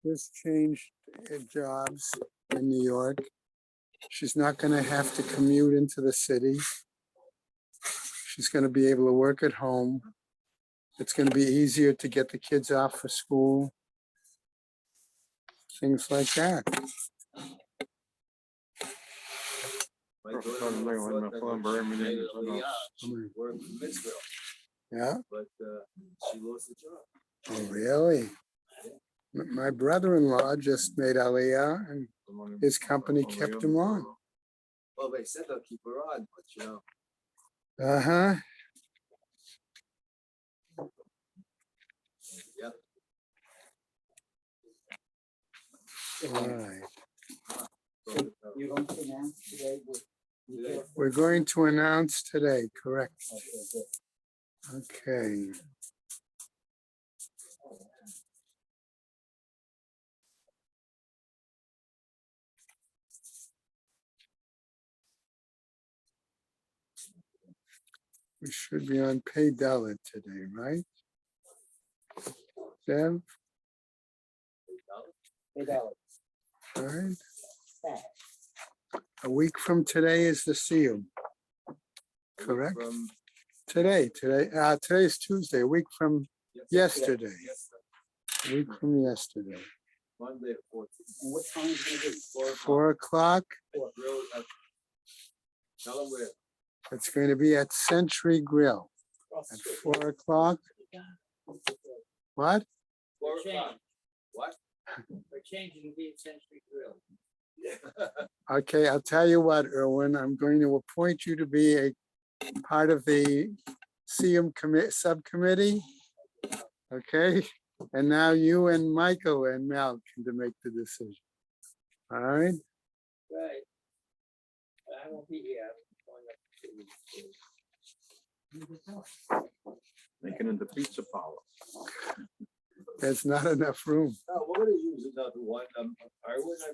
just changed jobs in New York. She's not going to have to commute into the city. She's going to be able to work at home. It's going to be easier to get the kids off for school. Things like that. Yeah. But she lost the job. Oh, really? My brother-in-law just made Aliyah, and his company kept him on. Well, they said they'll keep her on, but you know. Uh-huh. Yep. All right. You're going to announce today? We're going to announce today, correct? Okay. We should be on Pay Dalit today, right? Dev? All right. A week from today is the Siyum, correct? From Today's Tuesday, a week from yesterday. A week from yesterday. Monday, 14th. And what time is it going to be? 4 o'clock. Tell them where. It's going to be at Century Grill at 4 o'clock. What? 4 o'clock. What? We're changing to be at Century Grill. Okay, I'll tell you what, Erwin, I'm going to appoint you to be a part of the Siyum subcommittee. Okay, and now you and Michael and Mel can to make the decision. All right. Right. I won't be here. Making it the pizza parlor. There's not enough room. No, we're gonna use another one. I mean,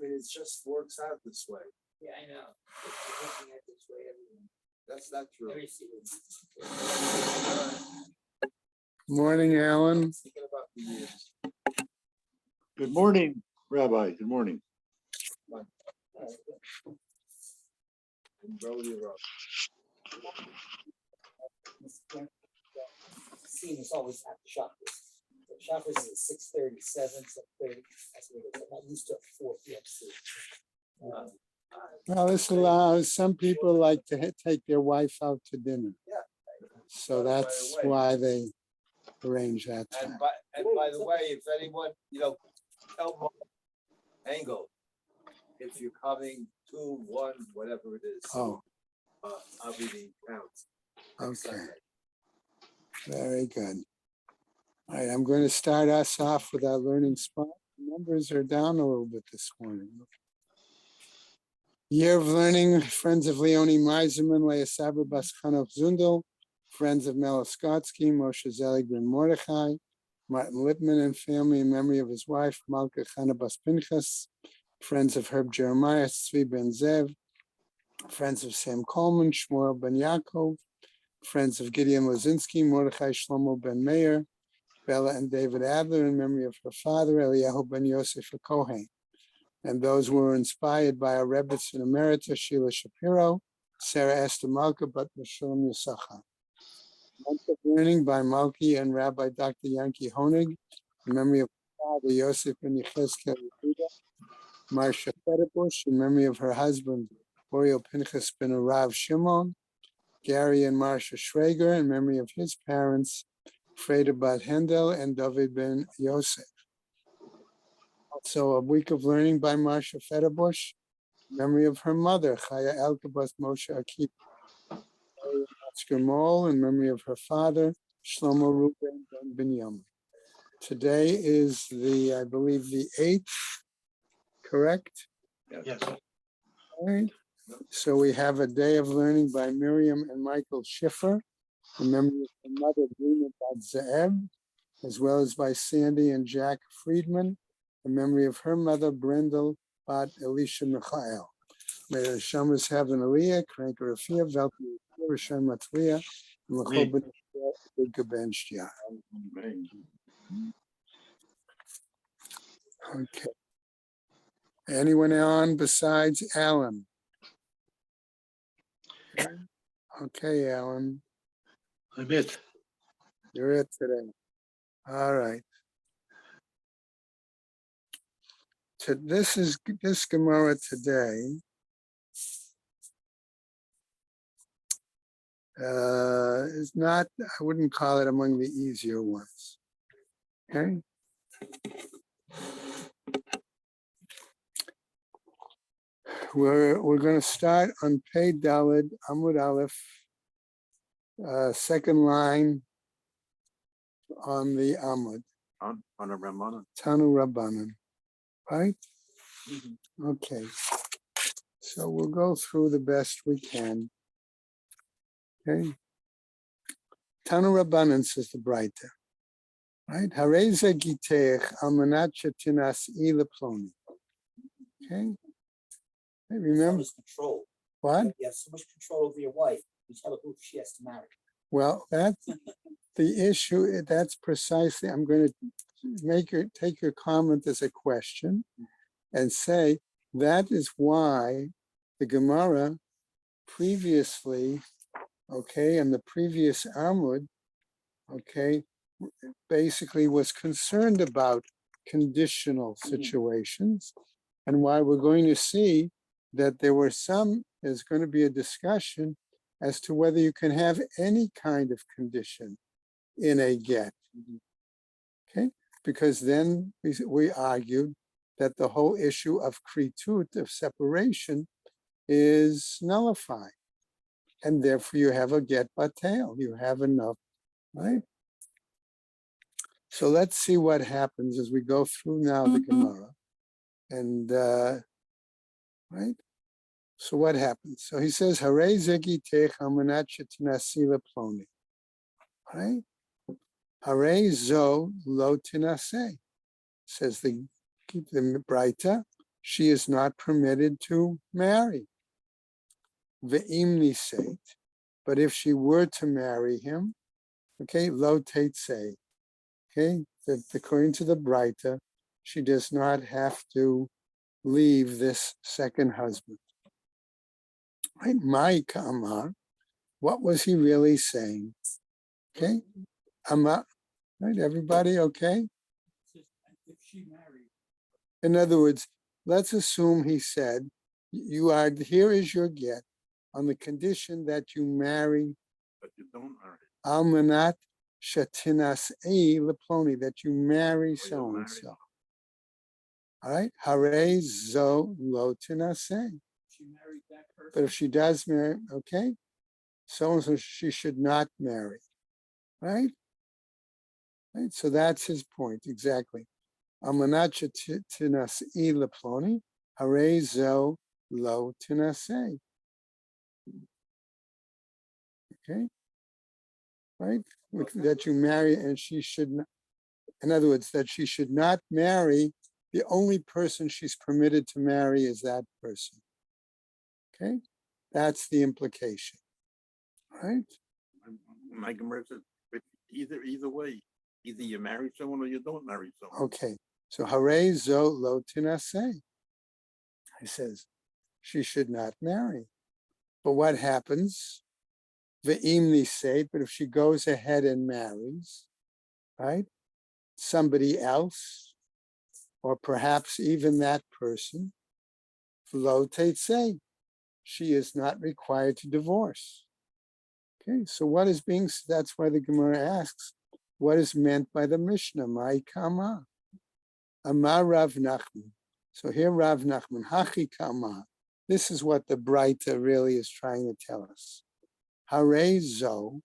it just works out this way. Yeah, I know. It's working out this way, everyone. That's not true. Every season. Morning, Alan. Thinking about the years. Good morning, Rabbi. Good morning. And Brody Rock. Scene is always at the shop. The shop is at 6:37, 6:30. That's what it is. I'm not used to 4 p.m. Well, this allows, some people like to take their wife out to dinner. Yeah. So that's why they arrange that time. And by the way, if anyone, tell Mark Angle, if you're coming 2, 1, whatever it is. Oh, I'll be the count. okay. Very good. All right, I'm going to start us off with our learning spot. Numbers are down a little bit this morning. Year of Learning, Friends of Leonie Meiserman, Leah Saber Bas Chanok Zundel, Friends of Mela Skotsky, Moshe Zeligman Mordechai, Martin Lippman and family in memory of his wife, Malka Chana Bas Pinchas, Friends of Herb Jeremiah, Tzvi Ben Zev, Friends of Sam Coleman, Shmuel Ben Yaakov, Friends of Gideon Lozinski, Mordechai Shlomo Ben Meir, Bella and David Adler in memory of her father, Eliyahu Ben Yosef Kohen. And those were inspired by our Rebbetzin Emerita, Sheila Shapiro, Sarah Esther Malka, but Meshulam Yisachar. Month of Learning by Malki and Rabbi Dr. Yankee Honig, in memory of father Yosef Ben Yechezkel Yehuda, Marsha Federbush, in memory of her husband, Oriel Pinchas Ben Arav Shimon, Gary and Marsha Schrager, in memory of his parents, Freda Bat Hendel and David Ben Yosef. Also, a week of learning by Marsha Federbush, in memory of her mother, Chaya Elkabas Moshe Akip. Oscar Mole, in memory of her father, Shlomo Ruben Ben Binyamin. Today is I believe, the 8th, correct? Yes. All right. So we have a day of learning by Miriam and Michael Schiffer, in memory of her mother, Brina Bat Ze'eb, as well as by Sandy and Jack Friedman, in memory of her mother, Brendel Bat Elisha Michael. May the Shamas have an Aliyah, Krank Rafia, Velki, Rishon Matliya, and L'chol Ben Gabenshtia. Okay. Anyone on besides Alan? Okay, Alan, I'm it. you're it today. All right. This Gemara today is not, I wouldn't call it among the easier ones. Okay. We're going to start on Pei Daled Amud Aleph, second line on the Amud, On a Ramana. Tanu Rabbanan, right? Mhm. Okay. So we'll go through the best we can. Okay. Tanu Rabbanan says the Braita, right? Hareza gitech almanat shetinas leploni. Okay. Hey, So remember much control. what? You have so much control over your wife. You tell her who she has to marry. Well, that's the issue. That's precisely, I'm going to take your comment as a question and say that is why the Gemara previously, okay, and the previous Amud, okay, basically was concerned about conditional situations, and why we're going to see that there's going to be a discussion as to whether you can have any kind of condition in a get. Okay, because then we argued that the whole issue of kritut, of separation, is nullified, and therefore you have a get batel. You have enough, right? So let's see what happens as we go through now the Gemara, and right. So what happens? So he says, "Harei zegitech almanat shetinasi leploni." Right? Harei zo lo tinase. Says the Braita, she is not permitted to marry. Ve'im niseit, but if she were to marry him, okay, lo teitse, okay, that according to the Braita, she does not have to leave this second husband. Right? Ma'ika Amar, what was he really saying? Okay, Amar, right? Everybody okay? If she married. In other words, let's assume he said, here is your get on the condition that you marry But you don't marry. Almanat Shatinas Leploni, that you marry you so and marry. so. All right, Hare Zo Lo Tinase. She married that person. But if she does marry, okay, so and so she should not marry. Right? Right? So that's his point, exactly. Almanat Shatinas Leploni, Hare Zo Lo Tinase. Okay, right? That you marry and she should not, in other words, that she should not marry, the only person she's permitted to marry is that person. Okay, that's the implication, right? My Gemara says, but either way, either you marry someone or you don't marry someone. Okay, so Hare Zo Lo Tinase. He says she should not marry. But what happens? Ve'im niseit, but if she goes ahead and marries, right, somebody else, or perhaps even that person, lo teitse, she is not required to divorce. Okay, so what is being, that's why the Gemara asks, what is meant by the Mishnah, Mai Kama? Amar Rav Nachman. So here Rav Nachman, Hachi Kama. This is what the Braita really is trying to tell us. Hare Zo,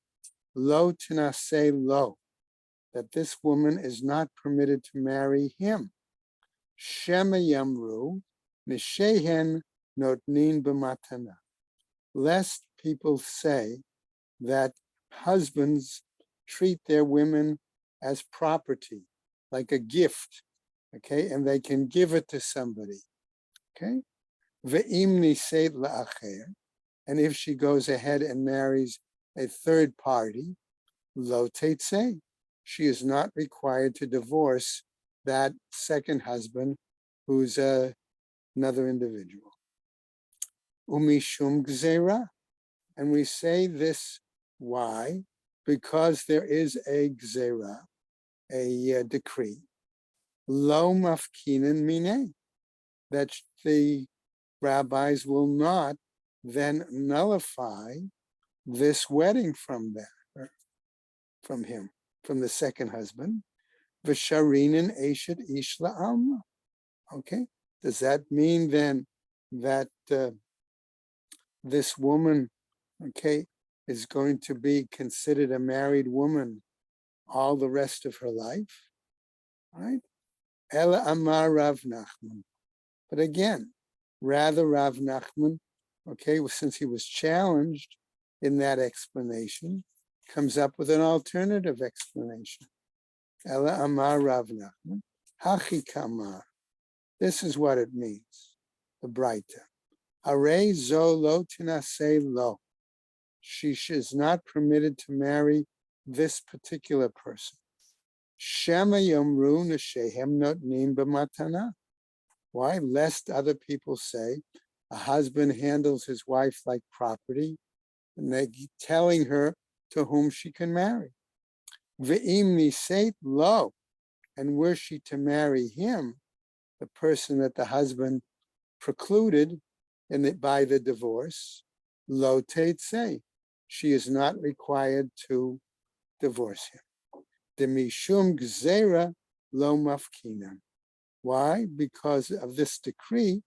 lo tinase lo, that this woman is not permitted to marry him. Shema Yamru, Nishehen Notnin B'matana. Lest people say that husbands treat their women as property, like a gift, okay, and they can give it to somebody, okay? Ve'im niseit la'acher, and if she goes ahead and marries a third party, lo teitse, she is not required to divorce that second husband who's another individual. Umishum gzera. And we say this, why? Because there is a gzera, a decree, lo mafkinen mine, that the rabbis will not then nullify this wedding from him, from the second husband. V'sharinin eshet ish la'alma. Okay, does that mean then that this woman, okay, is going to be considered a married woman all the rest of her life? Right? Ela Amar Rav Nachman. But again, rather Rav Nachman, okay, since he was challenged in that explanation, comes up with an alternative explanation. Ela Amar Rav Nachman, Hachi Kamar. This is what it means, the Braita. Arei zo lo tinaseh lo. She is not permitted to marry this particular person. Shema yomru neshehem notnim b'matana. Why? Lest other people say a husband handles his wife like property, and they're telling her to whom she can marry. Ve'im niseit lo, and were she to marry him, the person that the husband precluded by the divorce, lo teitzei, she is not required to divorce him. Demishum gzera lo mafkina. Why? Because of this decree,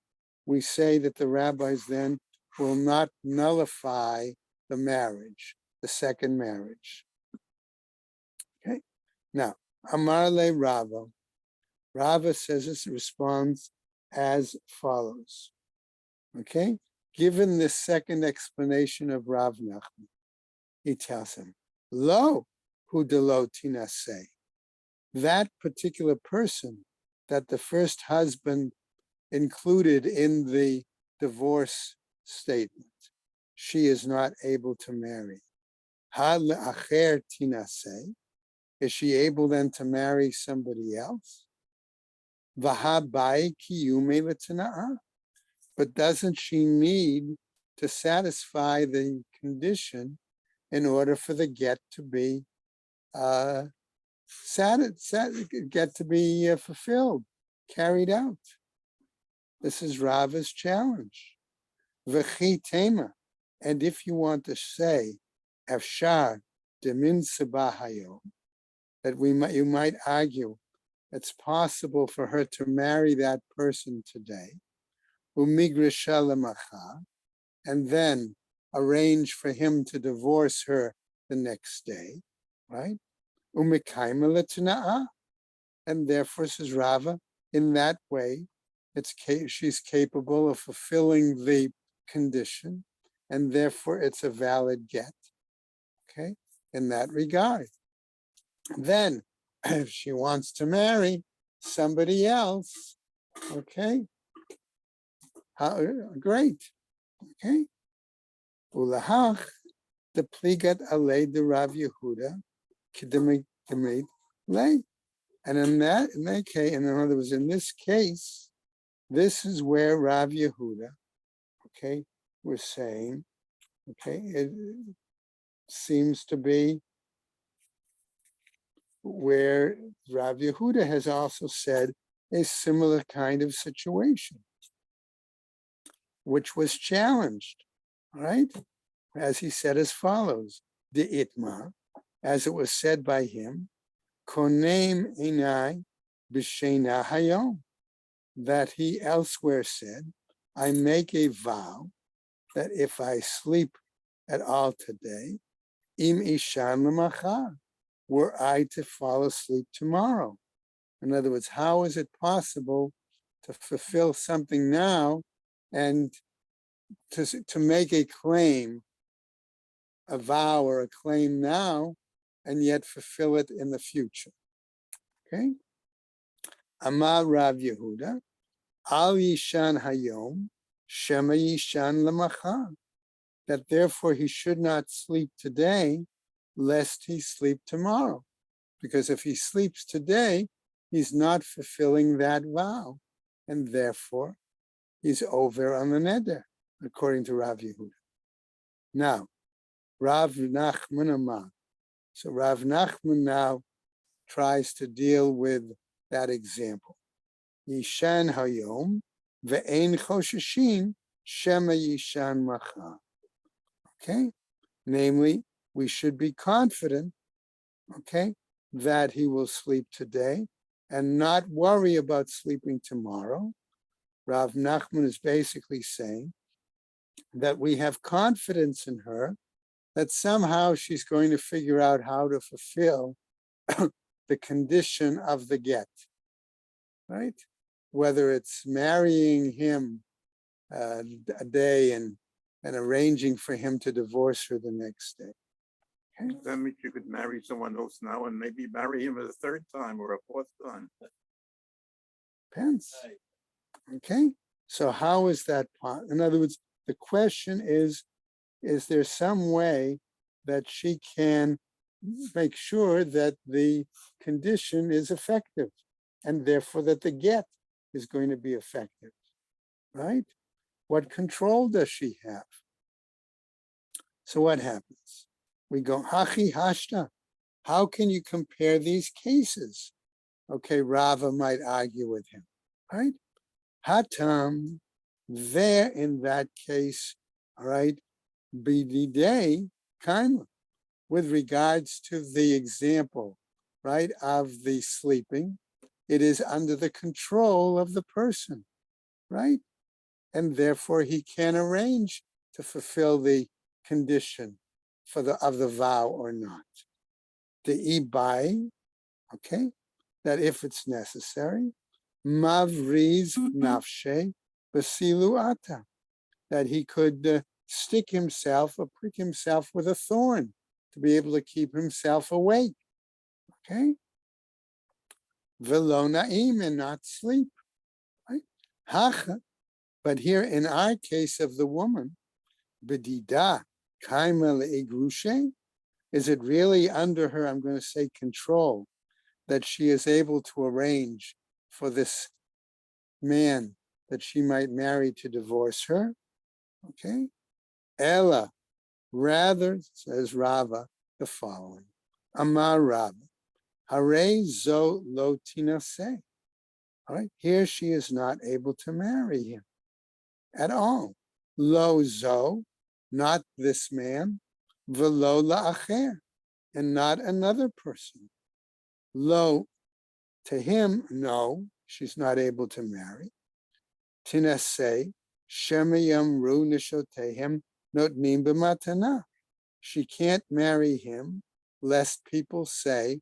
we say that the rabbis then will not nullify the marriage, the second marriage. Okay. Now, Amar le Rava. Rava says this responds as follows. Okay. Given the second explanation of Rav Nachman, he tells him, Lo hu de lo tinaseh. That particular person that the first husband included in the divorce statement, she is not able to marry. Ha le'acher tinaseh. Is she able then to marry somebody else? V'ha bai kiyume l'tana'ah. But doesn't she need to satisfy the condition in order for the get to be fulfilled, carried out? This is Rava's challenge. V'chi tema. And if you want to say, Efshar demin sebahayom, that you might argue it's possible for her to marry that person today, umigrisha lemacha, and then arrange for him to divorce her the next day, right? Umikaima l'tana'ah, and therefore, says Rava, in that way, she's capable of fulfilling the condition, and therefore it's a valid get. Okay, in that regard. Then, if she wants to marry somebody else, okay, great. Okay. Ulahach the pligat alei de Rav Yehuda k'demeit lei. And in that case, in other words, in this case, this is where Rav Yehuda, okay, was saying, okay, it seems to be where Rav Yehuda has also said a similar kind of situation, which was challenged, right? As he said as follows, the itma, as it was said by him, konem enai b'sheina hayom, that he elsewhere said, I make a vow that if I sleep at all today, im ishan l'machar, were I to fall asleep tomorrow. In other words, how is it possible to fulfill something now and to make a claim, a vow or a claim now, and yet fulfill it in the future? Okay. Amar Rav Yehuda, Al Yishan Hayom, Shema Yishan Lamachar, that therefore he should not sleep today, lest he sleep tomorrow. Because if he sleeps today, he's not fulfilling that vow, and therefore he's over on the neder, according to Rav Yehuda. Now, Rav Nachman Amar. So Rav Nachman now tries to deal with that example. Yishan hayom ve'ein chosheshin shema yishan machar. Okay, namely, we should be confident, okay, that he will sleep today and not worry about sleeping tomorrow. Rav Nachman is basically saying that we have confidence in her that somehow she's going to figure out how to fulfill the condition of the get, right? Whether it's marrying him a day and arranging for him to divorce her the next day. Okay? That means you could marry someone else now and maybe marry him a third time or a fourth time. Depends. Right. Okay, so how is that part? In other words, the question is there some way that she can make sure that the condition is effective and therefore that the get is going to be effective, right? What control does she have? So what happens? We go, Hachi Hashta. How can you compare these cases? Okay, Rava might argue with him, right? Hatam, there in that case, all right, bididei kaima, with regards to the example, right, of the sleeping, it is under the control of the person, right? And therefore he can arrange to fulfill the condition for of the vow or not. The ibai, okay, that if it's necessary, mavriz nafshe basilu ata, that he could stick himself or prick himself with a thorn to be able to keep himself awake, okay? Velo na'im, and not sleep, right? Hacha, but here in our case of the woman, bedida kaima le'igrushe, is it really under her, I'm going to say, control, that she is able to arrange for this man that she might marry to divorce her? Okay. Ella, rather, says Rava, the following. Amar Rava, hare zo lo tinase. All right, here she is not able to marry him at all. Lo zo, not this man, velo la'acher, and not another person. Lo, to him, no, she's not able to marry. Tinase, shemayam ru nishotehem notnim b'matana. She can't marry him lest people say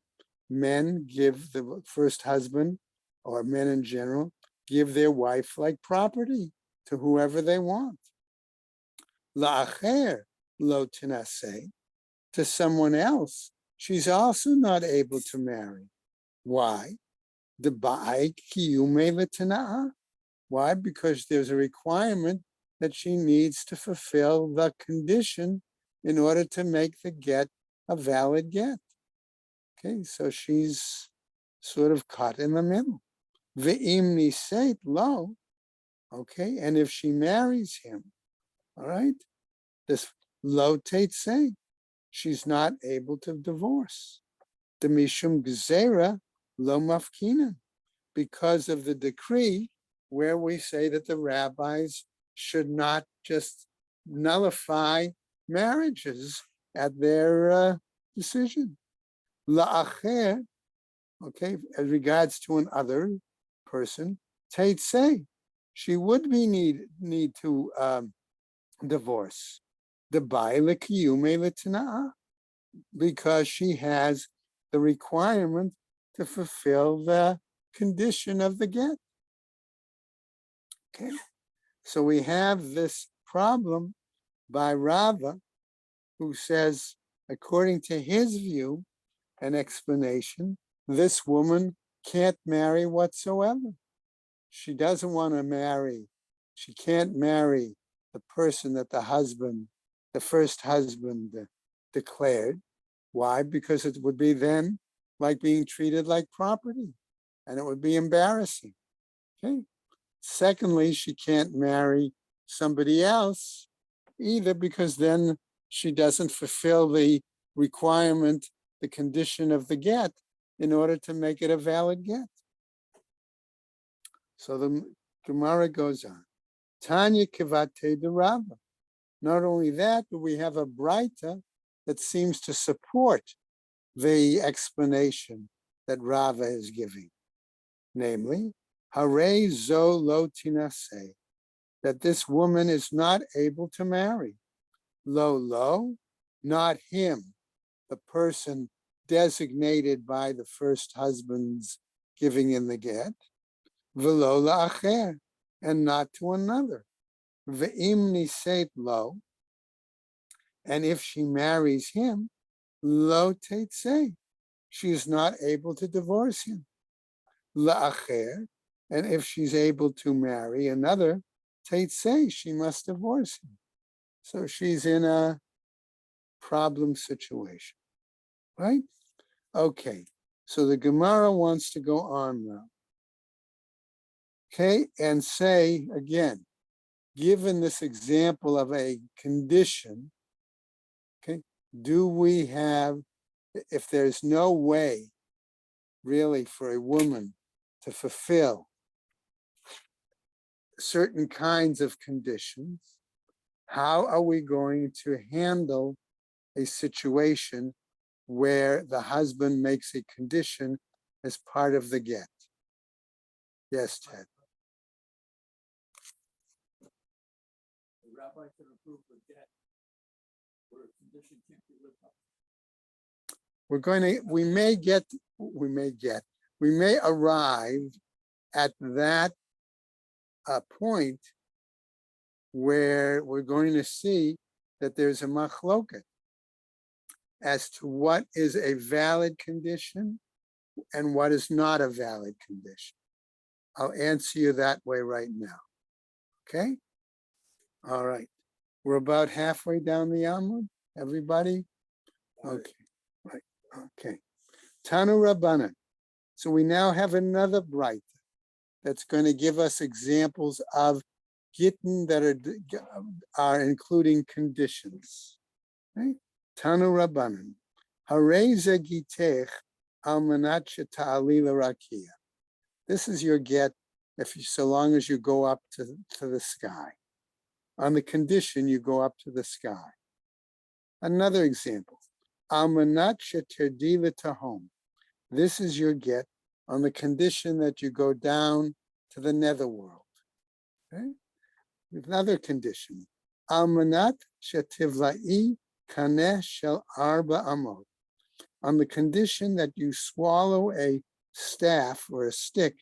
men give the first husband, or men in general, give their wife like property to whoever they want. La'acher lo tinase, to someone else, she's also not able to marry. Why? Why? Because there's a requirement that she needs to fulfill the condition in order to make the get a valid get. Okay, so she's sort of caught in the middle. Ve'im niseit lo, okay, and if she marries him, all right, this lo teitzei, she's not able to divorce. The mishum gzera lo mafkinan, because of the decree where we say that the rabbis should not just nullify marriages at their decision. La'acher, okay, as regards to another person, teitzei, she would be need to divorce. The bai l'kiyume l'tana'ah, because she has the requirement to fulfill the condition of the get. Okay, so we have this problem by Rava, who says, according to his view and explanation, this woman can't marry whatsoever. She doesn't want to marry. She can't marry the person that the first husband declared. Why? Because it would be then like being treated like property. and it would be embarrassing. Okay. Secondly, she can't marry somebody else either, because then she doesn't fulfill the requirement, the condition of the get, in order to make it a valid get. So the Gemara goes on. Tanya kivate de Rava. Not only that, but we have a Braita that seems to support the explanation that Rava is giving. Namely, Hare zo lo tinase, that this woman is not able to marry. Lo, not him, the person designated by the first husband's giving in the get. Velo la'acher, and not to another. Ve'im niseit lo, and if she marries him, lo teitzei, she is not able to divorce him. La'acher, and if she's able to marry another, teitzei, she must divorce him. So she's in a problem situation, right? Okay, so the Gemara wants to go on now. Okay, and say again, given this example of a condition, okay, do we have, if there's no way really for a woman to fulfill certain kinds of conditions, how are we going to handle a situation where the husband makes a condition as part of the get? Yes, Ted. The rabbi can approve the get where a condition can't be lived up. We may arrive at that point where we're going to see that there's a machloket as to what is a valid condition and what is not a valid condition. I'll answer you that way right now. Okay? All right. We're about halfway down the Amud, everybody? Okay, right, okay. Tanu Rabbanan. So we now have another Braita that's going to give us examples of gittin that are including conditions. Right? Tanu Rabbanan. Hareza gitech al manat sheta'ali l'rakia. This is your get so long as you go up to the sky. On the condition you go up to the sky. Another example. Al manat shetirdi l'tahom. This is your get on the condition that you go down to the netherworld. Okay? Another condition. Al manat shetivla'i kaneh shel arba amot. On the condition that you swallow a staff or a stick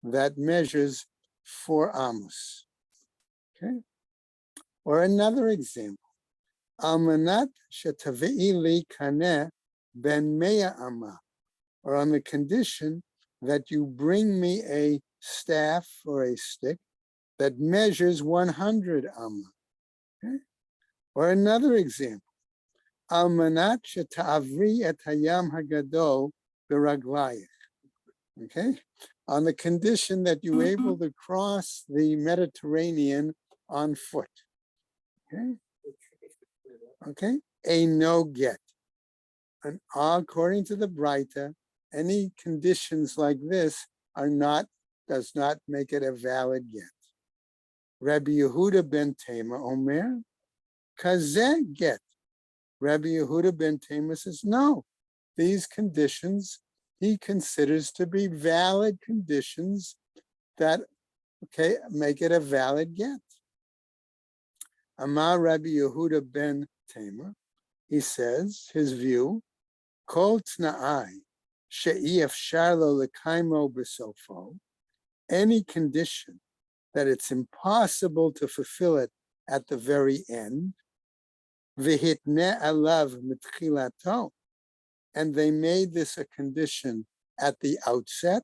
that measures 4 amos. Okay? Or another example. Al manat shetavi'i li kaneh ben mea amah. Or on the condition that you bring me a staff or a stick that measures 100 amma. Okay? Or another example, al manat sheta'avri et hayam hagadol beraglayich. Okay? On the condition that you're able to cross the Mediterranean on foot. Okay? Okay? A no get. And according to the Braita, any conditions like this does not make it a valid get. Rabbi Yehuda ben Tema Omer, kazeh get. Rabbi Yehuda ben Tema says, no, these conditions he considers to be valid conditions that, make it a valid get. Amar Rabbi Yehuda ben Tema, he says, his view, kol t'na'ai, she'i efshar lo l'kaimo b'sofo, any condition that it's impossible to fulfill it at the very end, v'hitne alav mitchilato, and they made this a condition at the outset,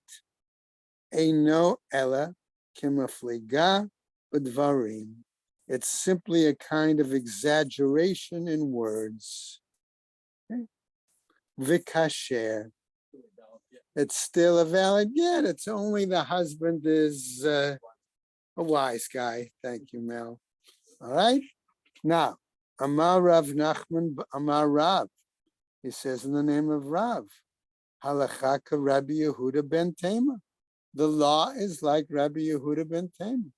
eino ela kimafliga b'dvarim. It's simply a kind of exaggeration in words. Okay? V'kasher, it's still a valid get. It's only the husband is a wise guy. Thank you, Mel. All right. Now, Amar Rav Nachman, Amar Rav. He says in the name of Rav, Halachaka Rabbi Yehuda ben Tema. The law is like Rabbi Yehuda ben Tema.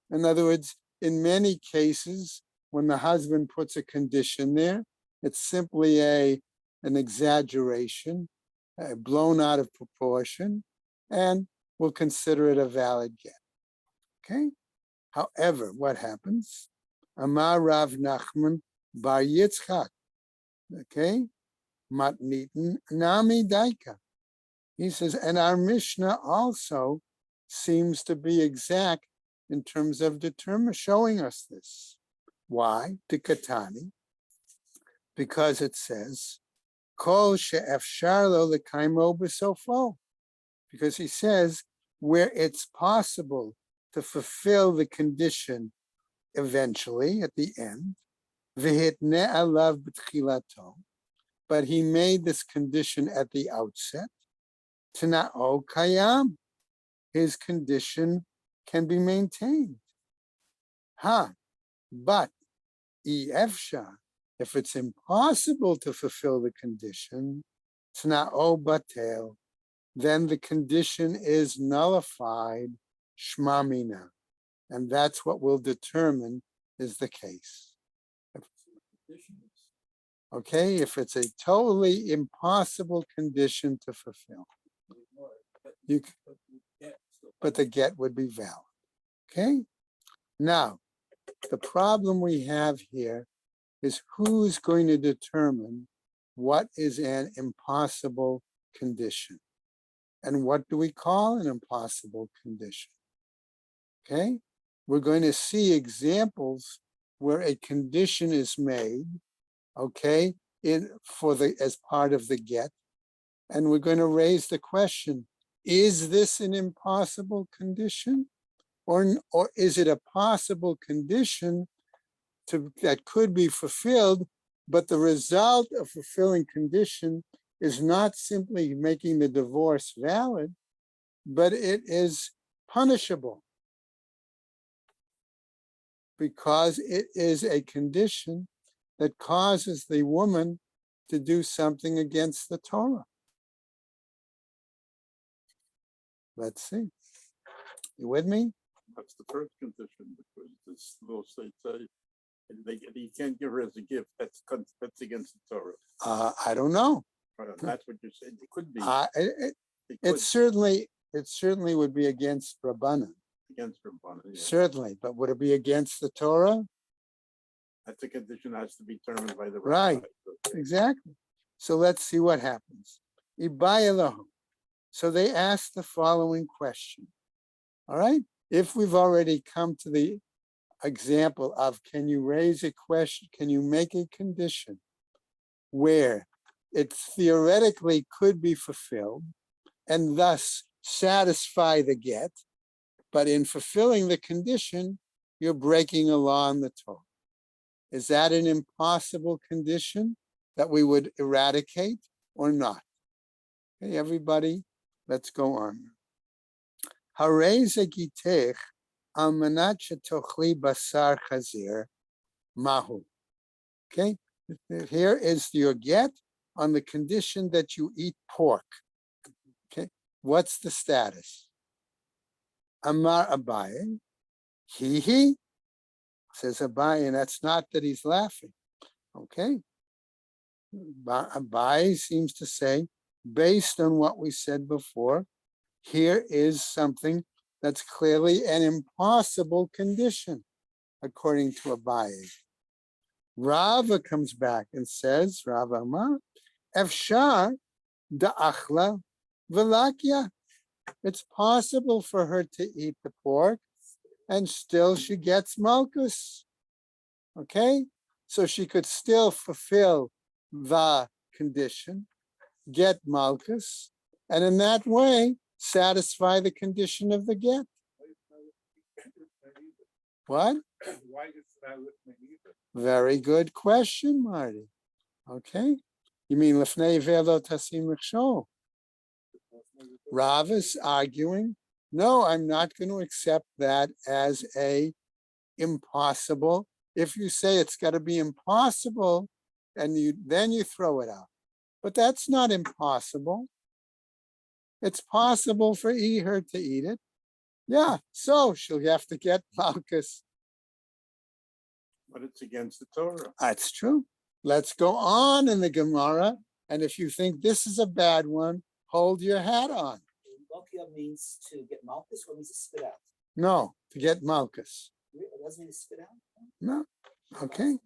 In other words, in many cases, when the husband puts a condition there, it's simply an exaggeration, blown out of proportion, and we'll consider it a valid get. Okay? However, what happens? Amar Rav Nachman bar Yitzchak. Okay? Matnitin nami daika. He says, and our Mishnah also seems to be exact in terms of showing us this. Why? Tikatani. Because it says, Kol she'efshar lo l'kaimo b'sofo. Because he says, where it's possible to fulfill the condition eventually at the end, v'hitne alav b'tchilato. But he made this condition at the outset. Tana'o kayam. His condition can be maintained. But efsha, if it's impossible to fulfill the condition, tana'o batel, then the condition is nullified, shmamina. And that's what we'll determine is the case. Okay, if it's a totally impossible condition to fulfill, but the get would be valid. Okay, now the problem we have here is who's going to determine what is an impossible condition and what do we call an impossible condition. Okay, we're going to see examples where a condition is made, okay, as part of the get, and we're going to raise the question: is this an impossible condition, or is it a possible condition that could be fulfilled, but the result of fulfilling condition is not simply making the divorce valid, but it is punishable because it is a condition that causes the woman to do something against the Torah. Let's see. You with me? That's the first condition, because this law states you can't give her as a gift. That's against the Torah. I don't know. That's what you said. It could be. It certainly would be against Rabbanan. Against Rabbanan, yeah. Certainly, but would it be against the Torah? That's a condition that has to be determined by the Right. rabbi. Exactly. So let's see what happens. Ibayalahu. So they asked the following question. All right. If we've already come to the example of can you raise a question, can you make a condition where it theoretically could be fulfilled and thus satisfy the get, but in fulfilling the condition, you're breaking a law in the Torah. Is that an impossible condition that we would eradicate or not? Okay, everybody, let's go on. Harei zegitech al manat shetochli basar chazir mahu. Okay, here is your get on the condition that you eat pork. Okay, what's the status? Amar Abaye, he, says Abaye, and that's not that he's laughing. Okay, Abaye seems to say, based on what we said before, here is something that's clearly an impossible condition, according to Abaye. Rava comes back and says, Rava Amar, Efshar da'achla v'lakya. It's possible for her to eat the pork and still she gets malchus. Okay? So she could still fulfill the condition, get malchus, and in that way satisfy the condition of the get. What? Why is that with me either? Very good question, Marty. Okay. You mean lefnei velo tasim mechshol? Rav is arguing, no, I'm not going to accept that as a impossible. If you say it's got to be impossible, and then you throw it out. But that's not impossible. It's possible for her to eat it. Yeah, so she'll have to get Malchus. But it's against the Torah. That's true. Let's go on in the Gemara. And if you think this is a bad one, hold your hat on. Lokia means to get malchus, or means to spit out? No, to get Malchus. It doesn't mean to spit out? No. Okay.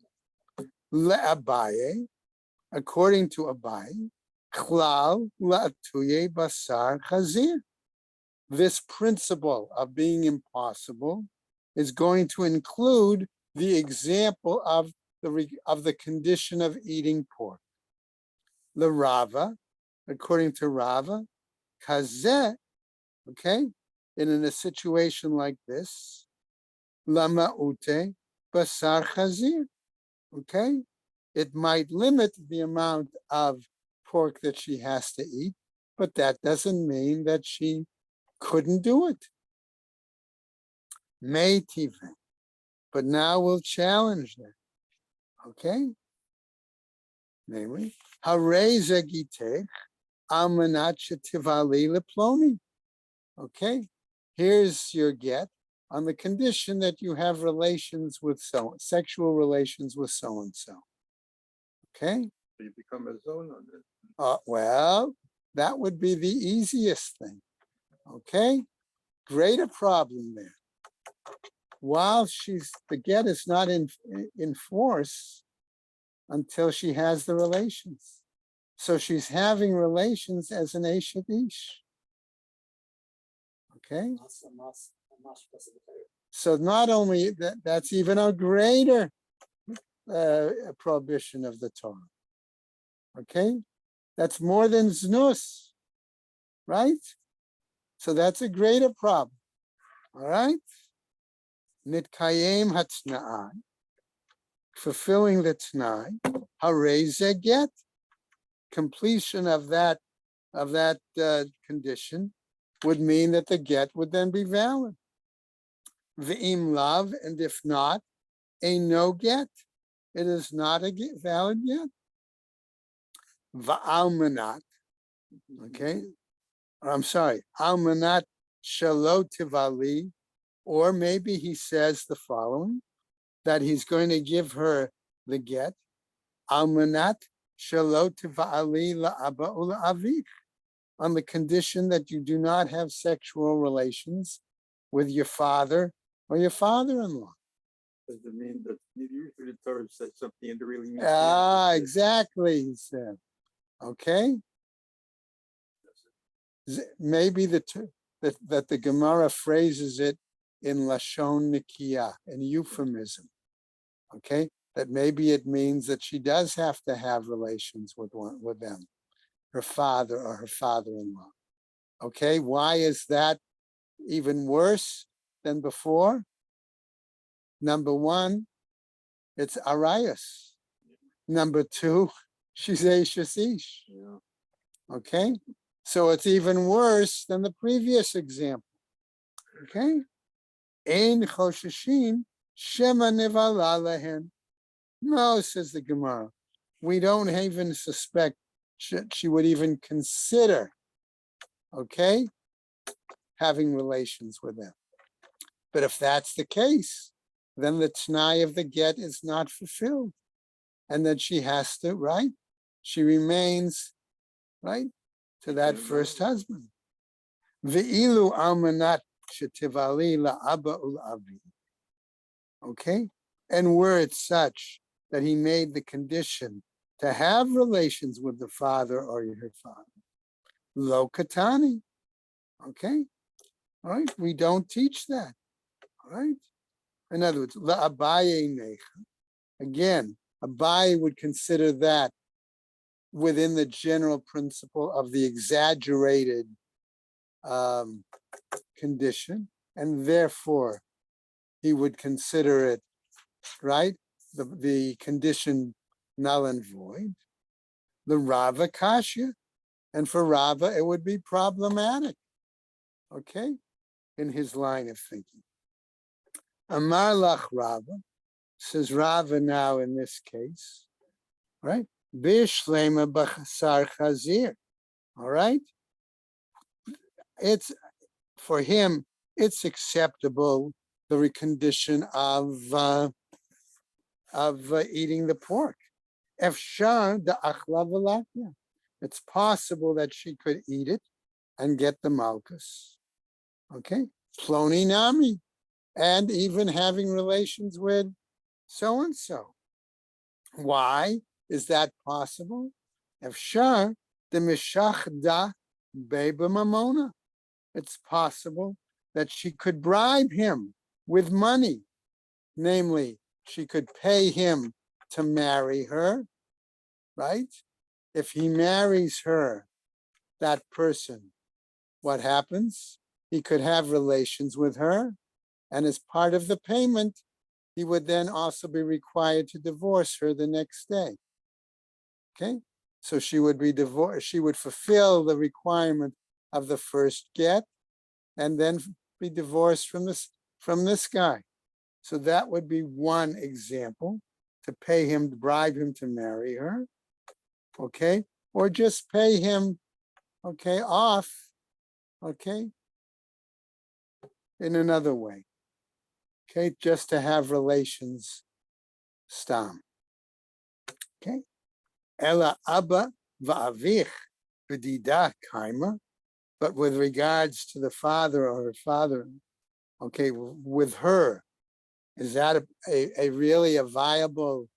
Le Abaye, according to Abaye, Klal la'atuye basar chazir. This principle of being impossible is going to include the example of the condition of eating pork. Le Rava, according to Rava, kazeh, okay, and in a situation like this, lama'ute basar chazir, okay, it might limit the amount of pork that she has to eat, but that doesn't mean that she couldn't do it. Meitive, but now we'll challenge that, okay? Namely, hareza gitech almanat shetivali leplomi. Okay, here's your get on the condition that you have relations with sexual relations with so and so. Okay. So you become a zone on it. Well, that would be the easiest thing. Okay, greater problem there. While the get is not in force until she has the relations. So she's having relations as an Eshet Ish. Okay. So not only that's even a greater prohibition of the Torah. Okay, that's more than znus, right? So that's a greater problem. All right. Nitkayem hatzna'ai, fulfilling the t'nai, harei get, completion of that condition would mean that the get would then be valid. V'im lav, and if not, a no get. It is not a valid get. Va'almanat, okay, I'm sorry, almanat shelo tivali, or maybe he says the following, that he's going to give her the get, almanat shelo tivali la'aba ula'avik, on the condition that you do not have sexual relations with your father or your father-in-law. Does it mean that usually the Torah says something and it really means? Exactly, he said. Okay. Maybe that the Gemara phrases it in Lashon Nikiya, in euphemism. Okay, that maybe it means that she does have to have relations with them, her father or her father-in-law. Okay, why is that even worse than before? Number one, it's Arias. Number two, she's Eishes Ish. Yeah. Okay, so it's even worse than the previous example. Okay, Ein chosheshin shema nevala lehen. No, says the Gemara, we don't even suspect she would even consider, okay, having relations with them. But if that's the case, then the t'nai of the get is not fulfilled, and that she has to, right? She remains, right, to that first husband. Ve'ilu almanat shetivali la'aba ul'avi. Okay, and were it such that he made the condition to have relations with the father or her father, lo katani. Okay, all right, we don't teach that. All right, in other words, la'abaye necha. Again, Abaye would consider that within the general principle of the exaggerated condition, and therefore he would consider it, right, the condition null and void. The Rava Kasha, And for Rava, it would be problematic, okay, in his line of thinking. Amar lach Rava, says Rava now in this case, right? Bishlema b'chasar chazir, all right? It's, for him, it's acceptable, the condition of eating the pork. Efshar the achla v'latya. It's possible that she could eat it and get the malchus. Okay, ploni nami, and even having relations with so and so. Why is that possible? Efshar the mishach da beba mamona. It's possible that she could bribe him with money, namely, she could pay him to marry her, right? If he marries her, that person, what happens? He could have relations with her, and as part of the payment, he would then also be required to divorce her the next day. Okay, so she would be divorced, she would fulfill the requirement of the first get, and then be divorced from this guy. So that would be one example, to pay him, to bribe him to marry her, okay? Or just pay him, okay, off, okay, in another way, okay, just to have relations, stam, okay? Ela abba va'avich b'dida kaima, but with regards to the father or her father, okay, with her, is that a really a viable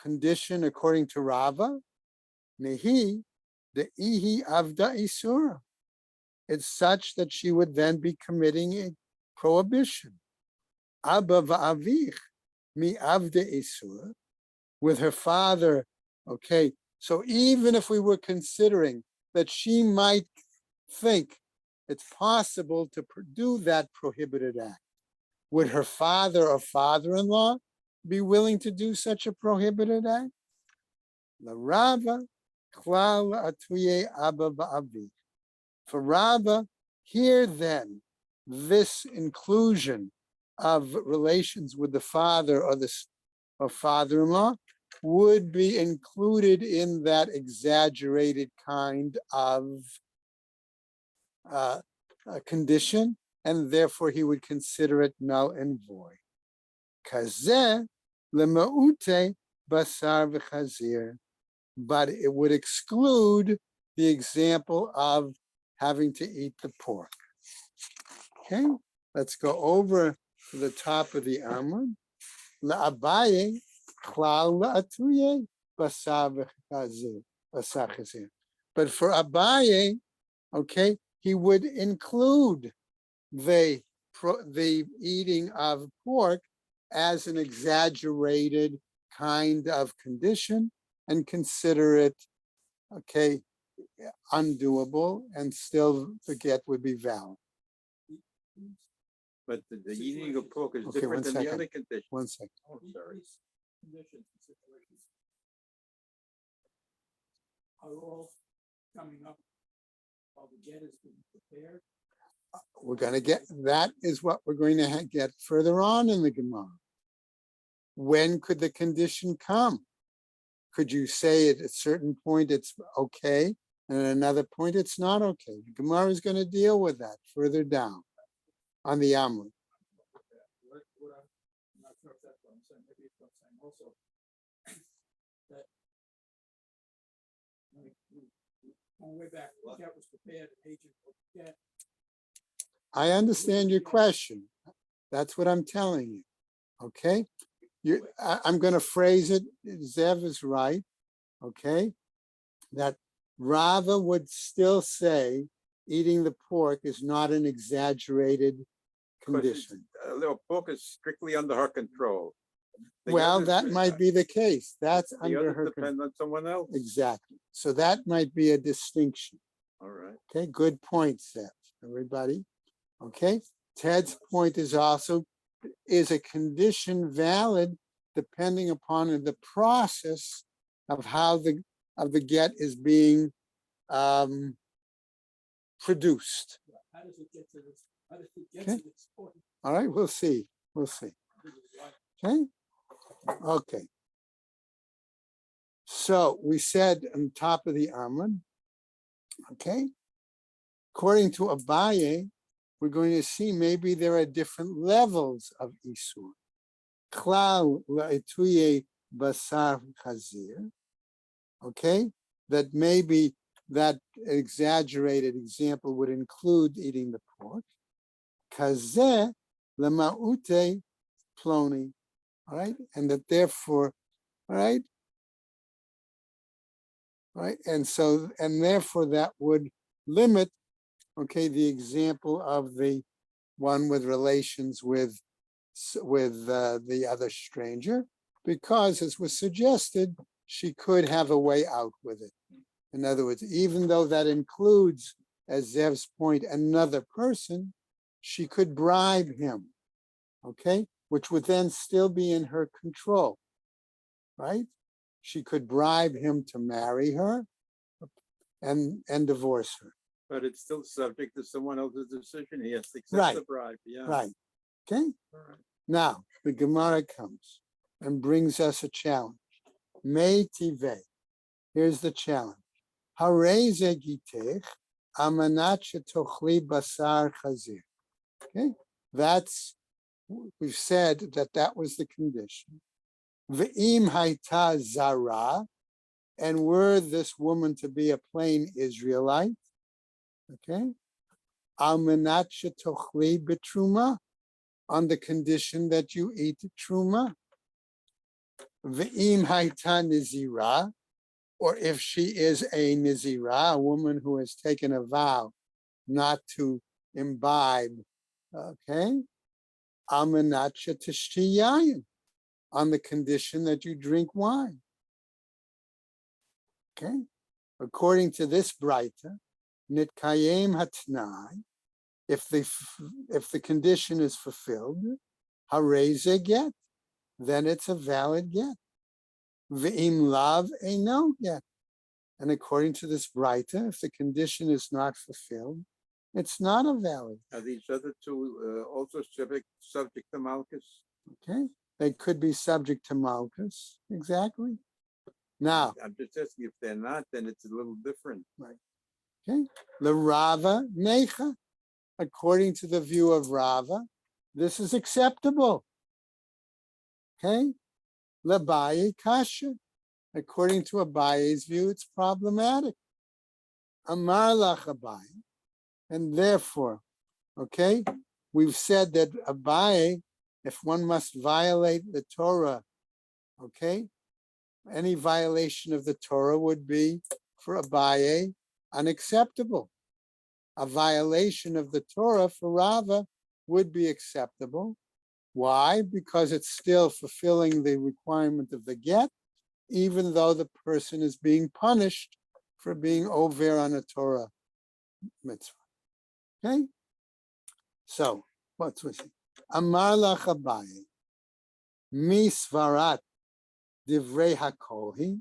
condition according to Rava? Nehi, the ihi avda isura. It's such that she would then be committing a prohibition. Abba va'avich mi avda isura, with her father, okay, so even if we were considering that she might think it's possible to do that prohibited act, would her father or father-in-law be willing to do such a prohibited act? La Rava, klal atuye abba va'avi. For Rava, here then, this inclusion of relations with the father or father-in-law would be included in that exaggerated kind of condition, and therefore he would consider it null and void. Kazeh lema'ute basar v'chazir, but it would exclude the example of having to eat the pork. Okay, let's go over to the top of the Amud. La'abaye klal la'atuye basar v'chazir. But for Abaye, okay, he would include the eating of pork as an exaggerated kind of condition and consider it, okay, undoable, and still the get would be valid. But the eating of pork is Okay, different one than the second. other condition. One second. Oh, sorry. Conditions and situations are all coming up while the get is being prepared. We're going to get, that is what we're going to get further on in the Gemara. When could the condition come? Could you say at a certain point it's okay, and at another point it's not okay? The Gemara is going to deal with that further down on the Amud. I'm not sure if that's what I'm saying. Maybe it's what I'm saying also. That on the way back, the get was prepared, an agent will get. I understand your question. That's what I'm telling you. Okay? I'm going to phrase it, Zev is right, okay? That Rava would still say eating the pork is not an exaggerated condition. A little pork is strictly under her control. The Well, others, that might be the case. That's the under others her control. depend on someone else. Exactly. So that might be a distinction. All right. Okay, good point, Seth, everybody. Okay, Ted's point is also, is a condition valid depending upon the process of how the get is being produced. How does it get to this? How does it get Okay. to this point? All right, we'll see. We'll see. Okay. Okay. So we said on top of the Amud, okay, according to Abaye, we're going to see maybe there are different levels of Isur. Klal la'etuye basar chazir, okay, that maybe that exaggerated example would include eating the pork. Kazeh lema'ute ploni, all right, and that therefore, all right, right, and so, and therefore that would limit, okay, the example of the one with relations with the other stranger, because as was suggested, she could have a way out with it. In other words, even though that includes, as Zev's point, another person, she could bribe him, okay, which would then still be in her control, right? She could bribe him to marry her and divorce her. But it's still subject to someone else's decision. He has to accept Right. the bribe. Yeah. Right. Okay. All right. Now the Gemara comes and brings us a challenge. Mei tive. Here's the challenge. Hareze gitech amanat shetochli basar chazir. Okay. That's, we've said that was the condition. Ve'im haita zara, and were this woman to be a plain Israelite, okay, al menat shetochli betruma, on the condition that you eat truma. Ve'im haita nizira, or if she is a nizira, a woman who has taken a vow not to imbibe, okay, al menat shetishti yayin, on the condition that you drink wine. Okay, according to this Braita, nitkayem hatnai, if the condition is fulfilled, hareze get, then it's a valid get. Ve'im lav eino get, and according to this Braita, if the condition is not fulfilled, it's not a valid. Are these other two also subject to Malchus? Okay, they could be subject to Malchus, exactly. Now, I'm just asking if they're not, then it's a little different. okay, the Rava Necha, according to the view of Rava, this is acceptable. Okay, L'Abaye Kasha, according to Abaye's view, it's problematic. Amar lach Abaye, and therefore, okay, we've said that Abaye, if one must violate the Torah, okay, any violation of the Torah would be for Abaye unacceptable. A violation of the Torah for Rava would be acceptable. Why? Because it's still fulfilling the requirement of the get, even though the person is being punished for being over on a Torah mitzvah. Okay? So, what's with it? Amar lach Abaye, mi svarat divrei hakolhi.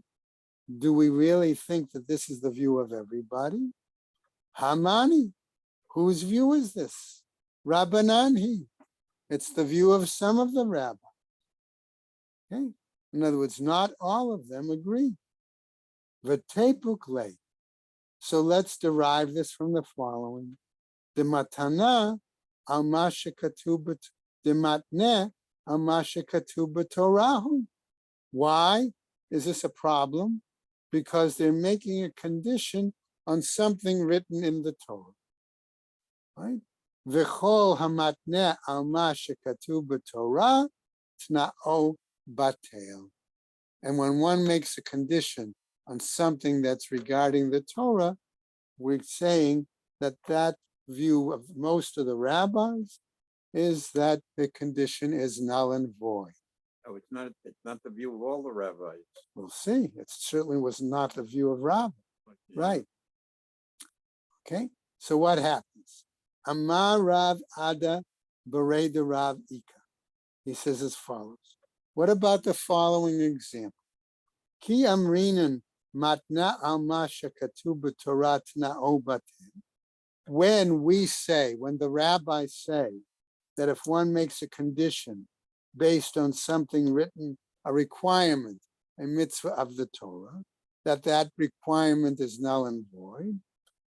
Do we really think that this is the view of everybody? Hamani, whose view is this? Rabbananhi. It's the view of some of the rabbis. Okay? In other words, not all of them agree. V'tepukle. So let's derive this from the following. The matana al mashakatubet, the matne al mashakatubet Torahu. Why is this a problem? Because they're making a condition on something written in the Torah. Right? V'chol hamatne al ma shekatuv b'Torah t'na'o batel. And when one makes a condition on something that's regarding the Torah, we're saying that that view of most of the rabbis is that the condition is null and void. Oh, it's not the view of all the rabbis. We'll see. It certainly was not the view of Rabbah. Right. Okay. So what happens? Amar Rav Ada Bereda Rav Ika. He says as follows. What about the following example? Ki amrinan matna alma shekatuv b'Torah tna'o batem. When we say, when the rabbis say that if one makes a condition based on something written, a requirement, a mitzvah of the Torah, that requirement is null and void.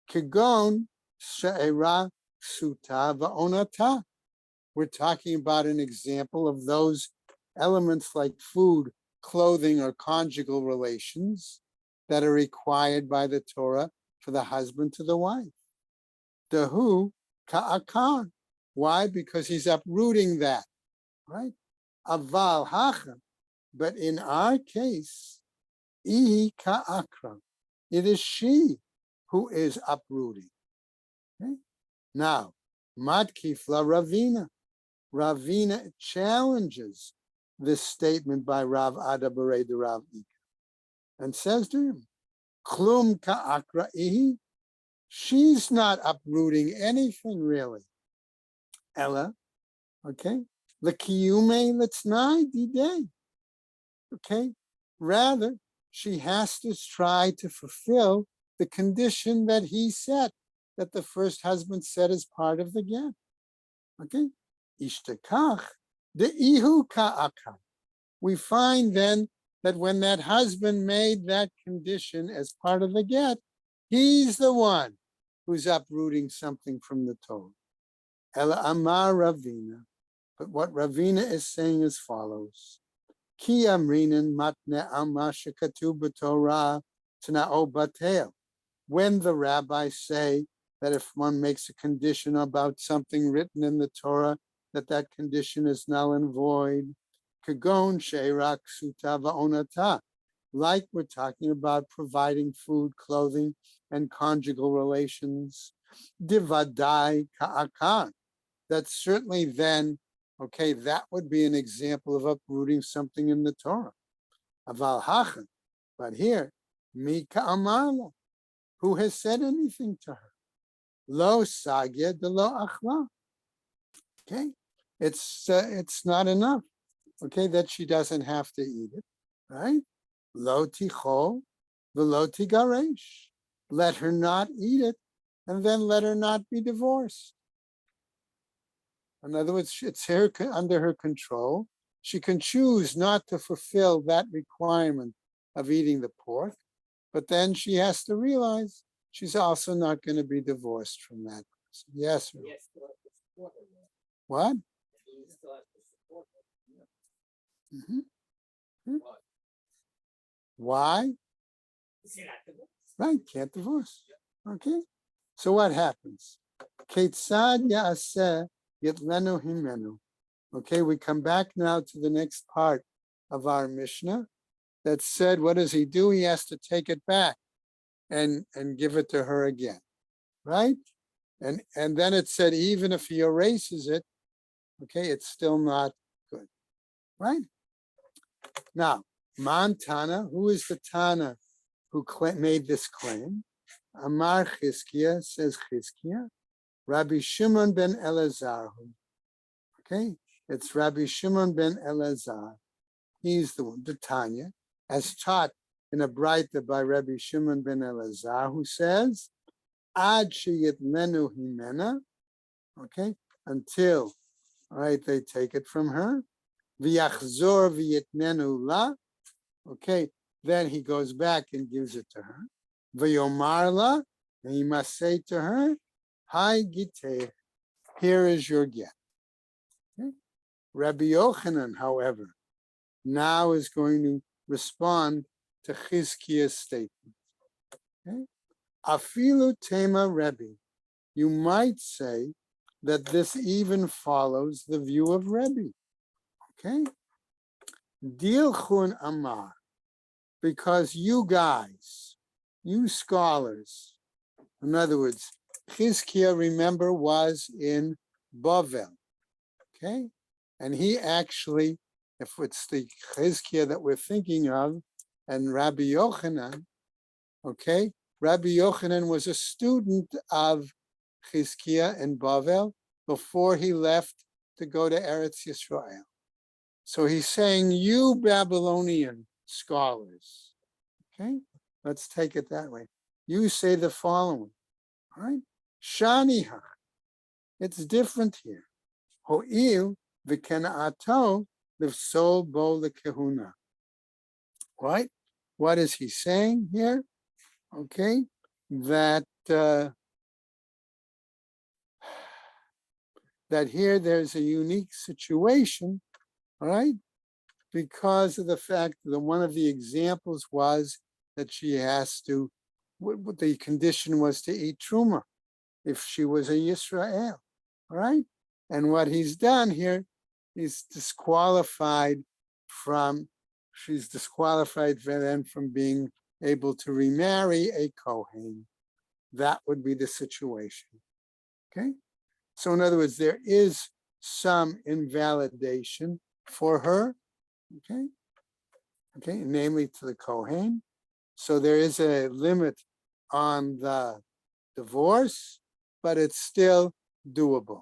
Kigon she'era suta va'onata. We're talking about an example of those elements like food, clothing, or conjugal relations that are required by the Torah for the husband to the wife. Dahu ka'akan. Why? Because he's uprooting that, right? Aval hacha. But in our case, ihi ka'akra. It is she who is uprooting. Okay? Now, matkifla Ravina. Ravina challenges this statement by Rav Ada Berei de Rav Ika and says to him, Klum ka'akra ihi. She's not uprooting anything really. Ella, okay? The kiyume letznai didei. Okay? Rather, she has to try to fulfill the condition that he set, that the first husband set as part of the get. Okay? Ishtakach, the ihu ka'akam. We find then that when that husband made that condition as part of the get, he's the one who's uprooting something from the Torah. Ela amar Ravina. But what Ravina is saying is follows. Ki amrinin matne alma shekatuv b'Torah t'na'o batel. When the rabbis say that if one makes a condition about something written in the Torah, that condition is null and void. Kagon she'erak suta va'onata. Like we're talking about providing food, clothing, and conjugal relations. Divadai ka'akan. That's certainly then, okay, that would be an example of uprooting something in the Torah. Aval hachan. But here, mi ka'amala. Who has said anything to her? Lo sagya de lo achla. Okay, it's not enough. Okay, that she doesn't have to eat it, right? Lo tichol, v'lo tigaresh. Let her not eat it, and then let her not be divorced. In other words, it's her under her control. She can choose not to fulfill that requirement of eating the pork, but then she has to realize she's also not going to be divorced from that person. Yes. Or no? Yes, still have to support her, though. What? He still has to support her. Mhm. Why? Is he not divorced? Right, can't divorce. Okay. So what happens? Ketzad ya'aseh yitlenu himenu. Okay, we come back now to the next part of our Mishnah that said, what does he do? He has to take it back and give it to her again, right? And then it said, even if he erases it, okay, it's still not good, right? Now, Man Tana, who is the Tana who made this claim? Amar Chizkiah, says Chizkiah, Rabbi Shimon ben Elazar. Okay, it's Rabbi Shimon ben Elazar. He's the one, the Tanya, as taught in a Braita by Rabbi Shimon ben Elazar, who says, Ad sheyitlenu himena, okay, until, all right, they take it from her. V'yachzor v'yitnenu la, okay, then he goes back and gives it to her. V'yomar la, and he must say to her, Hi giteh, here is your get. Okay? Rabbi Yochanan, however, now is going to respond to Chizkiah's statement. Okay? Afilu tema Rebbe. You might say that this even follows the view of Rebbe. Okay? Dilchun Amar. Because you guys, you scholars, in other words, Chizkiah, remember, was in Bavel. Okay? And he actually, if it's the Chizkiah that we're thinking of, and Rabbi Yochanan, okay, Rabbi Yochanan was a student of Chizkiah in Bavel before he left to go to Eretz Yisrael. So he's saying, you Babylonian scholars, okay, let's take it that way. You say the following, all right? Shaniha, it's different here. Ho'il v'kena'ato livsol bo lekehuna. Right? What is he saying here? Okay, that that here there's a unique situation, all right? Because of the fact that one of the examples was that she has to, what the condition was to eat truma if she was a Yisrael, all right? And what he's done here, he's disqualified from, she's disqualified then from being able to remarry a Kohen. That would be the situation, okay? So in other words, there is some invalidation for her, okay, namely to the Kohen. So there is a limit on the divorce, but it's still doable.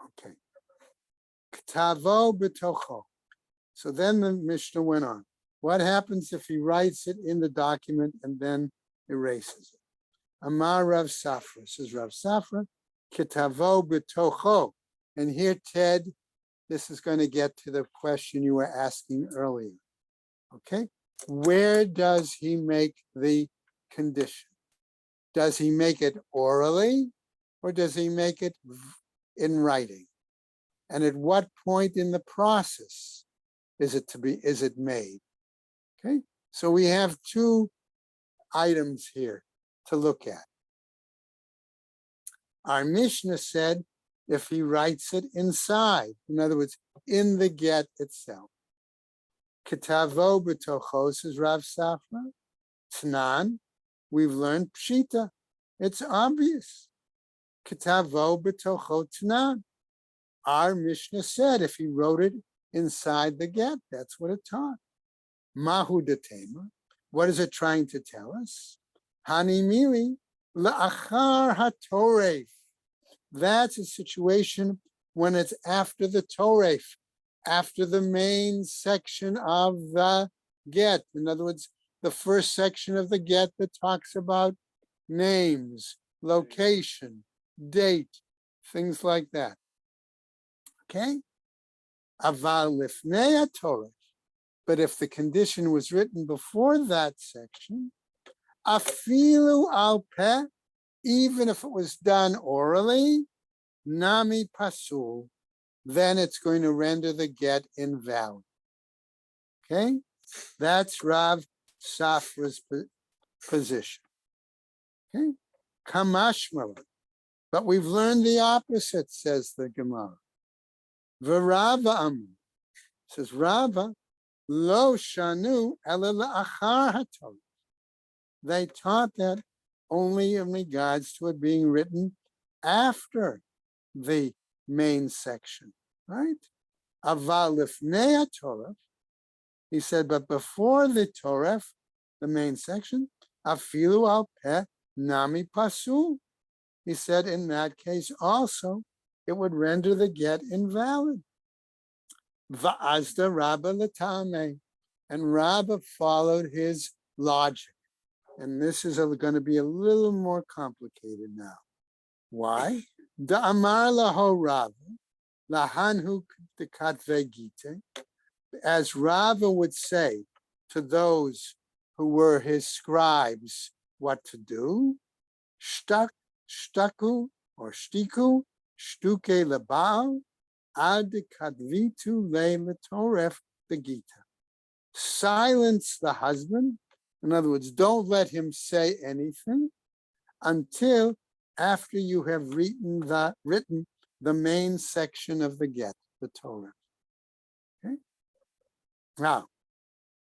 Okay. Ktavo b'tocho. So then the Mishnah went on. What happens if he writes it in the document and then erases it? Amar Rav Safra, says Rav Safra, Kitavo b'tocho. And here, Ted, this is going to get to the question you were asking earlier. Okay, where does he make the condition? Does he make it orally or does he make it in writing? And at what point in the process is it made? Okay, so we have two items here to look at. Our Mishnah said if he writes it inside, in other words, in the get itself. Ketavo b'tocho, says Rav Safra. Tnan, we've learned pshita. It's obvious. Ketavo b'tocho tnan. Our Mishnah said if he wrote it inside the get, that's what it taught. Mahu detema. What is it trying to tell us? Hani mili la'achar hatoref. That's a situation when it's after the toref, after the main section of the get. In other words, the first section of the get that talks about names, location, date, things like that. Okay? Aval lifnei toref. But if the condition was written before that section, afilu al peh, even if it was done orally, nami pasul, then it's going to render the get invalid. Okay? That's Rav Safra's position. Okay? Kamashmala. But we've learned the opposite, says the Gemara. V'Rava Amar, says Rava, lo shanu ela la'achar hatorah. They taught that only in regards to it being written after the main section, right? Aval lifnei Torah, he said, but before the Torah, the main section, afilu al peh nami pasul. He said in that case also, it would render the get invalid. Va'azda Rabba l'tameh, and Rabba followed his logic. And this is going to be a little more complicated now. Why? Da amar laho Rava, lahanhu dekatve gite, as Rava would say to those who were his scribes what to do, shtaku or shtiku, shtuke lebal, ad kadvitu le letoref the Gita. Silence the husband. In other words, don't let him say anything until after you have written the main section of the get, the Torah. Okay? Now,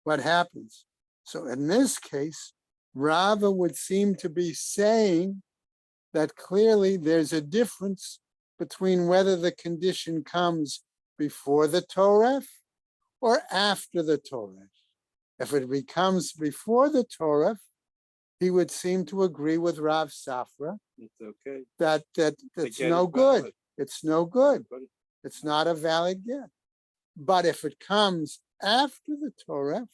what happens? So in this case, Rava would seem to be saying that clearly there's a difference between whether the condition comes before the Torah or after the Torah. If it becomes before the Torah, he would seem to agree with Rav Safra It's okay. that it's get no is good. valid. It's no good. But It's not a valid get. But if it comes after the Torah,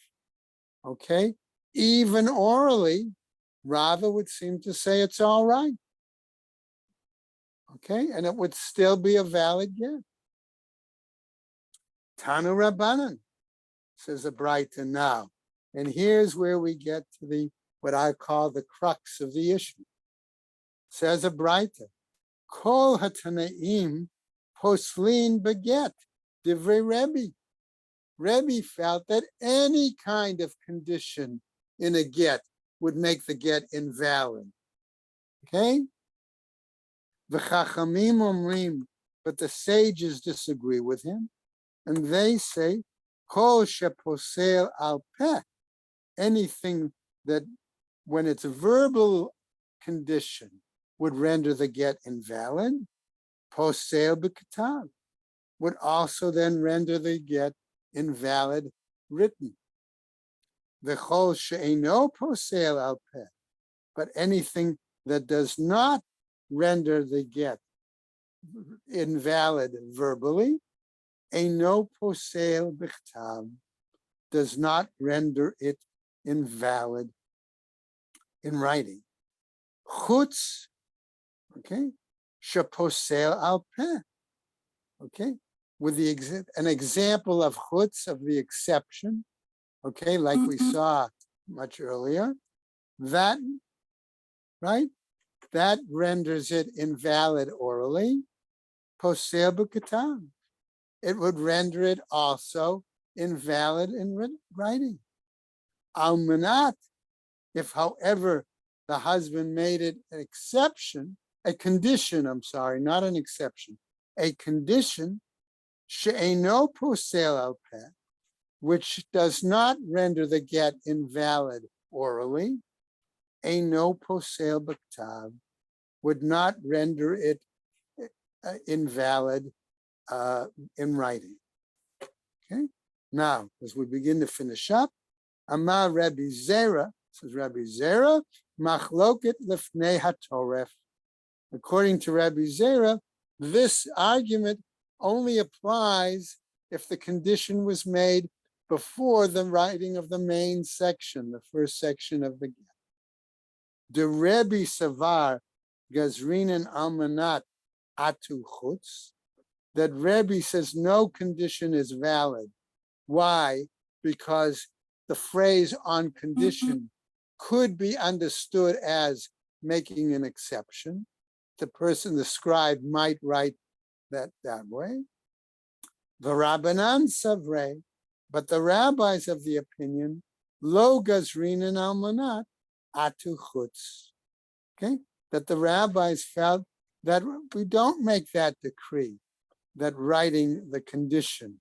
okay, even orally, Rava would seem to say it's all right. Okay, and it would still be a valid get. Tanu Rabbanan, says a Braita now. And here's where we get to the what I call the crux of the issue. Says a Braita, Kol Hatanaim poslin beget divrei Rebbe. Rebbe felt that any kind of condition in a get would make the get invalid. Okay? V'chachamim omrim, but the sages disagree with him, and they say, Kol sheposel al peh, anything that, when it's a verbal condition, would render the get invalid, posel b'katav, would also then render the get invalid written. V'chol she'eino posel al peh, but anything that does not render the get invalid verbally, eino posel b'katav, does not render it invalid in writing. Chutz, okay, sheposel al peh, okay, with an example of chutz, of the exception, okay, like we saw much earlier, that, right, that renders it invalid orally, posel b'katav. It would render it also invalid in writing. Almanat, if however the husband made it an exception, a condition, I'm sorry, not an exception, a condition, she'eino posel al peh, which does not render the get invalid orally, eino posel b'katav, would not render it invalid in writing. Okay. Now, as we begin to finish up, Amar Rabbi Zera, says Rabbi Zera, machloket lifnei hatoref. According to Rabbi Zera, this argument only applies if the condition was made before the writing of the main section, the first section of the get. The Rebbe Savar Gazrinin Almanat Atu Chutz, that Rebbe says no condition is valid. Why? Because the phrase on condition could be understood as making an exception. The person, the scribe, might write that way. The Rabbanan Savre, but the rabbis of the opinion, Lo Gazrinin Almanat Atu Chutz. Okay, that the rabbis felt that we don't make that decree, that writing the condition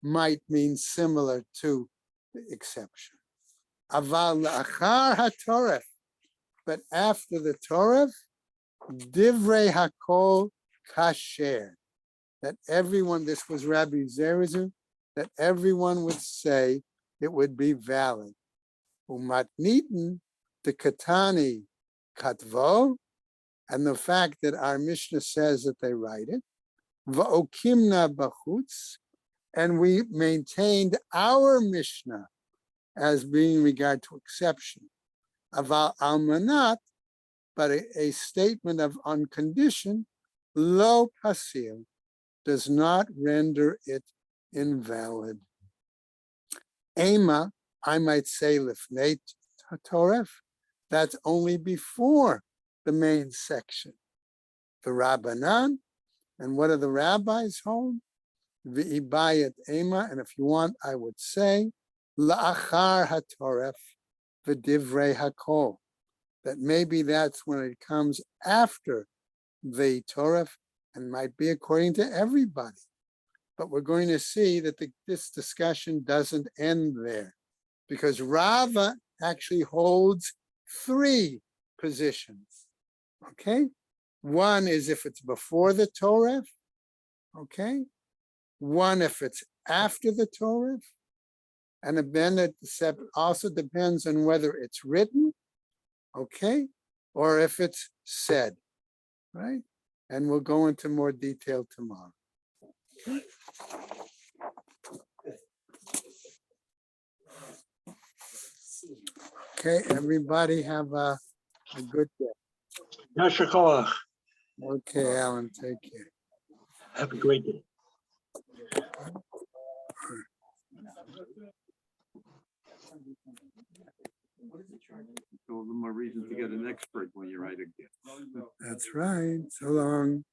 might mean similar to the exception. Aval la'achar hatoref, but after the Torah, divrei hakol kasher, that everyone, this was Rabbi Zerazu, that everyone would say it would be valid. Umatnitin the katani katvo, and the fact that our Mishnah says that they write it, va'okimna bachutz, and we maintained our Mishnah as being regard to exception. Aval almanat, but a statement of on condition, lo pasil, does not render it invalid. Ema, I might say lifnei toref, that's only before the main section. The Rabbanan, and what are the rabbis hold? V'ibayat ema, and if you want, I would say la'achar hatoref v'divrei hakol, that maybe that's when it comes after the Torah and might be according to everybody. But we're going to see that this discussion doesn't end there, because Rava actually holds three positions. Okay, one is if it's before the Torah. Okay, one if it's after the Torah, and then it also depends on whether it's written, okay, or if it's said, right? And we'll go into more detail tomorrow. Okay. Okay, everybody have a good day. Yasher koach. Okay, Alan, take care. Have a great day. All the more reason to get an expert when you write a gift. That's right. So long.